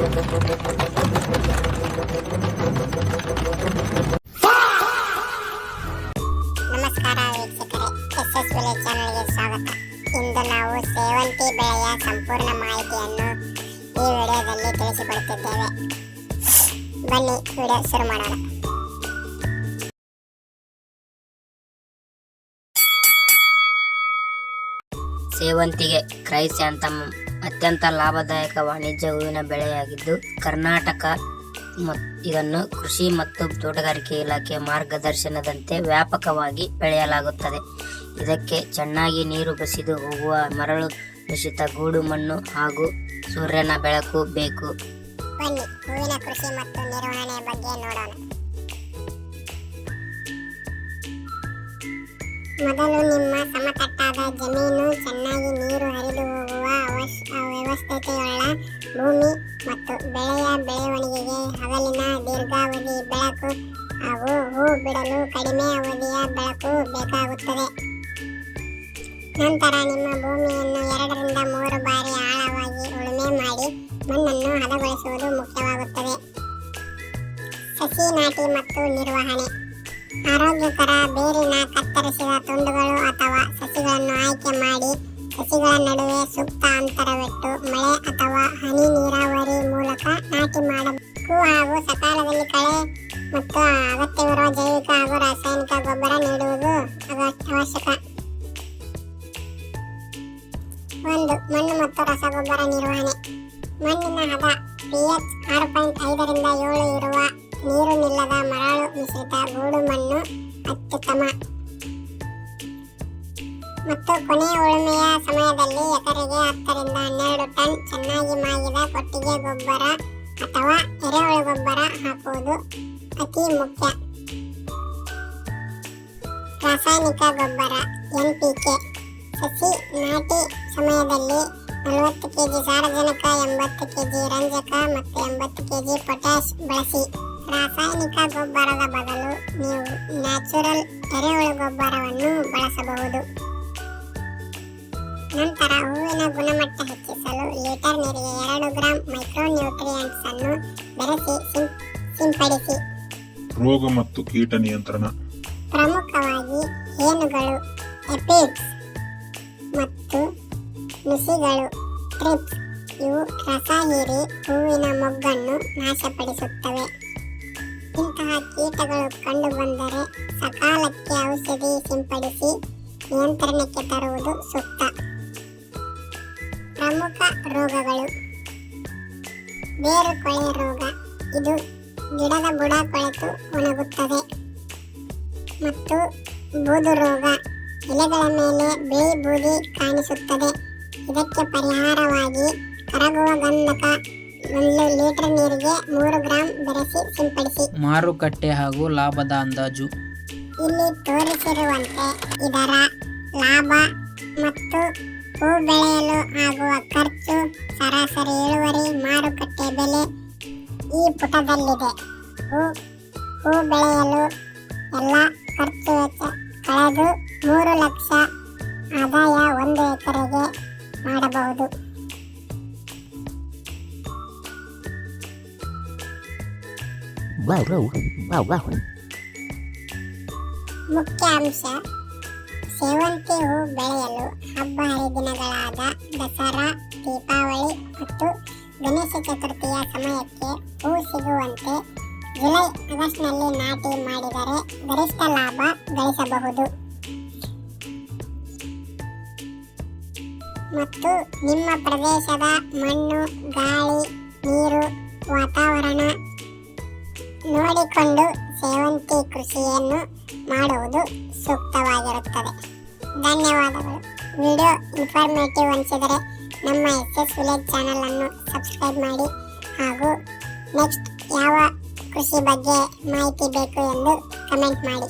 ನಮಸ್ಕಾರ ವೀಕ್ಷಕರೇ, yes village ಚಾನಲ್ಗೆ ಸ್ವಾಗತ. ಇಂದು ನಾವು ಸೇವಂತಿ ಬೆಳೆಯ ಸಂಪೂರ್ಣ ಮಾಹಿತಿಯನ್ನು ಈ ವಿಡಿಯೋದಲ್ಲಿ ತಿಳಿಸಿಕೊಡುತ್ತಿದ್ದೇವೆ. ಬನ್ನಿ ವಿಡಿಯೋ ಶುರು ಮಾಡೋಣ. ಸೇವಂತಿಗೆ ಕ್ರೈಸ್ಯಾಂಥಮಮ್ ಅತ್ಯಂತ ಲಾಭದಾಯಕ ವಾಣಿಜ್ಯ ಹೂವಿನ ಬೆಳೆಯಾಗಿದ್ದು, ಕರ್ನಾಟಕ ಇದನ್ನು ಕೃಷಿ ಮತ್ತು ತೋಟಗಾರಿಕೆ ಇಲಾಖೆ ಮಾರ್ಗದರ್ಶನದಂತೆ ವ್ಯಾಪಕವಾಗಿ ಬೆಳೆಯಲಾಗುತ್ತದೆ. ಇದಕ್ಕೆ ಚೆನ್ನಾಗಿ ನೀರು ಬಸಿದು ಹೋಗುವ ಮರಳು ಮಿಶ್ರಿತ ಗೂಡು ಮಣ್ಣು ಹಾಗೂ ಸೂರ್ಯನ ಬೆಳಕು ಬೇಕು. ಬನ್ನಿ ಹೂವಿನ ಕೃಷಿ ಮತ್ತು ನಿರ್ವಹಣೆ ಬಗ್ಗೆ ನೋಡೋಣ. ಮೊದಲು ನಿಮ್ಮ ಸಮತಟ್ಟಾದ ಜಮೀನು, ಚೆನ್ನಾಗಿ ನೀರು ಹರಿದು ಹೋಗುವ ವ್ಯವಸ್ಥೆಯುಳ್ಳ ಭೂಮಿ ಮತ್ತು ಬೆಳೆಯ ಬೆಳವಣಿಗೆಗೆ ಹಗಲಿನ ದೀರ್ಘಾವಧಿ ಬೆಳಕು ಹಾಗೂ ಹೂ ಬಿಡಲು ಕಡಿಮೆ ಅವಧಿಯ ಬೆಳಕು ಬೇಕಾಗುತ್ತದೆ. ನಂತರ ನಿಮ್ಮ ಭೂಮಿಯನ್ನು 2 ರಿಂದ 3 ಬಾರಿ ಆಳವಾಗಿ ಉಳುಮೆ ಮಾಡಿ ಮಣ್ಣನ್ನು ಹದಗೊಳಿಸುವುದು ಮುಖ್ಯವಾಗುತ್ತದೆ. ಸಸಿ ನಾಟಿ ಮತ್ತು ನಿರ್ವಹಣೆ. ಆರೋಗ್ಯಕರ ಬೇರಿನ ಕತ್ತರಿಸಿದ ತುಂಡುಗಳು ಅಥವಾ ಸಸಿಗಳನ್ನು ಆಯ್ಕೆ ಮಾಡಿ ಸಸಿಗಳ ನಡುವೆ ಸೂಕ್ತ ಅಂತರವಿಟ್ಟು ಮಳೆ ಅಥವಾ ಹನಿ ನೀರಾವರಿ ಮೂಲಕ ನಾಟಿ ಮಾಡಬೇಕು ಹಾಗೂ ಸಕಾಲದಲ್ಲಿ ಕಳೆ ಮತ್ತು ಅಗತ್ಯವಿರುವ ಜೈವಿಕ ಹಾಗೂ ರಾಸಾಯನಿಕ ಗೊಬ್ಬರ ನೀಡುವುದು ಅವಶ್ಯಕ. 1. ಮಣ್ಣು ಮತ್ತು ರಸಗೊಬ್ಬರ ನಿರ್ವಹಣೆ. ಮಣ್ಣಿನ ಹದ pH 6.5 ರಿಂದ 7 ಇರುವ ನೀರು ನಿಲ್ಲದ ಮರಳು ಮಿಶ್ರಿತ ಗೂಡು ಮಣ್ಣು ಅತ್ಯುತ್ತಮ. ಮತ್ತು ಕೊನೆಯ ಉಳುಮೆಯ ಸಮಯದಲ್ಲಿ ಎಕರೆಗೆ 10 ರಿಂದ 12 ಟನ್ ಚೆನ್ನಾಗಿ ಮಾಗಿದ ಕೊಟ್ಟಿಗೆ ಗೊಬ್ಬರ ಅಥವಾ ಎರೆಹುಳು ಗೊಬ್ಬರ ಹಾಕುವುದು ಅತಿ ಮುಖ್ಯ. ರಾಸಾಯನಿಕ ಗೊಬ್ಬರ NPK. ಸಸಿ ನಾಟಿ ಸಮಯದಲ್ಲಿ 40 kg ಸಾರಜನಕ, 80 kg ರಂಜಕ ಮತ್ತು 80 kg ಪೊಟ್ಯಾಷ್ ಬಳಸಿ. ರಾಸಾಯನಿಕ ಗೊಬ್ಬರದ ಬದಲು ನೀವು ನ್ಯಾಚುರಲ್ ಎರೆಹುಳು ಗೊಬ್ಬರವನ್ನು ಬಳಸಬಹುದು. ನಂತರ ಹೂವಿನ ಗುಣಮಟ್ಟ ಹೆಚ್ಚಿಸಲು ಲೀಟರ್ ನೀರಿಗೆ 2 ಗ್ರಾಂ ಮೈಕ್ರೋನ್ಯೂಟ್ರಿಯೆಂಟ್ಸ್ ಅನ್ನು ಬೆರೆಸಿ ಸಿಂಪಡಿಸಿ. ರೋಗ ಮತ್ತು ಕೀಟ ನಿಯಂತ್ರಣ. ಪ್ರಮುಖವಾಗಿ ಹೇನುಗಳು ಎಪಿಡ್ಸ್ ಮತ್ತು ನುಸಿಗಳು ಟ್ರಿಪ್ಸ್ ಇವು ರಸ ಹೀರಿ ಹೂವಿನ ಮೊಗ್ಗನ್ನು ನಾಶಪಡಿಸುತ್ತವೆ. ಇಂತಹ ಕೀಟಗಳು ಕಂಡುಬಂದರೆ ಸಕಾಲಕ್ಕೆ ಔಷಧಿ ಸಿಂಪಡಿಸಿ ನಿಯಂತ್ರಣಕ್ಕೆ ತರುವುದು ಸೂಕ್ತ. ಪ್ರಮುಖ ರೋಗಗಳು. ಬೇರು ಕೊಳೆ ರೋಗ. ಇದು ಗಿಡದ ಬುಡ ಕೊಳೆತು ಒಣಗುತ್ತದೆ. ಮತ್ತು ಬೂದು ರೋಗ. ಎಲೆಗಳ ಮೇಲೆ ಬಿಳಿ ಬೂದಿ ಕಾಣಿಸುತ್ತದೆ. ಇದಕ್ಕೆ ಪರಿಹಾರವಾಗಿ ಕರಗುವ ಗಂಧಕ 1 ಲೀಟರ್ ನೀರಿಗೆ 3 ಗ್ರಾಂ ಬೆರೆಸಿ ಸಿಂಪಡಿಸಿ. ಮಾರುಕಟ್ಟೆ ಹಾಗೂ ಲಾಭದ ಅಂದಾಜು. ಇಲ್ಲಿ ತೋರಿಸಿರುವಂತೆ ಇದರ ಲಾಭ ಮತ್ತು ಹೂ ಬೆಳೆಯಲು ಆಗುವ ಖರ್ಚು, ಸರಾಸರಿ ಇಳುವರಿ, ಮಾರುಕಟ್ಟೆ ಬೆಲೆ ಈ ಪುಟದಲ್ಲಿದೆ. ಹೂ ಬೆಳೆಯಲು ಎಲ್ಲ ಖರ್ಚು ವೆಚ್ಚ ಕಳೆದು 3 ಲಕ್ಷ ಆದಾಯ 1 ಎಕರೆಗೆ ಮಾಡಬಹುದು. ಮುಖ್ಯ ಅಂಶ. ಸೇವಂತಿ ಹೂ ಬೆಳೆಯಲು ಹಬ್ಬ ಹರಿದಿನಗಳಾದ ದಸರಾ, ದೀಪಾವಳಿ ಮತ್ತು ಗಣೇಶ ಚತುರ್ಥಿಯ ಸಮಯಕ್ಕೆ ಹೂ ಸಿಗುವಂತೆ ಜುಲೈ-ಆಗಸ್ಟ್ನಲ್ಲಿ ನಾಟಿ ಮಾಡಿದರೆ ಗರಿಷ್ಠ ಲಾಭ ಗಳಿಸಬಹುದು. ಮತ್ತು ನಿಮ್ಮ ಪ್ರದೇಶದ ಮಣ್ಣು, ಗಾಳಿ, ನೀರು, ವಾತಾವರಣ ನೋಡಿಕೊಂಡು ಸೇವಂತಿ ಕೃಷಿಯನ್ನು ಮಾಡುವುದು ಸೂಕ್ತವಾಗಿರುತ್ತದೆ. ಧನ್ಯವಾದಗಳು. ವಿಡಿಯೋ ಇನ್ಫಾರ್ಮೇಟಿವ್ ಅನಿಸಿದರೆ ನಮ್ಮ ಎಸ್ ವಿಲೇಜ್ ಚಾನಲ್ ಅನ್ನು ಸಬ್ಸ್ಕ್ರೈಬ್ ಮಾಡಿ ಹಾಗೂ ನೆಕ್ಸ್ಟ್ ಯಾವ ಕೃಷಿ ಬಗ್ಗೆ ಮಾಹಿತಿ ಬೇಕು ಎಂದು ಕಮೆಂಟ್ ಮಾಡಿ.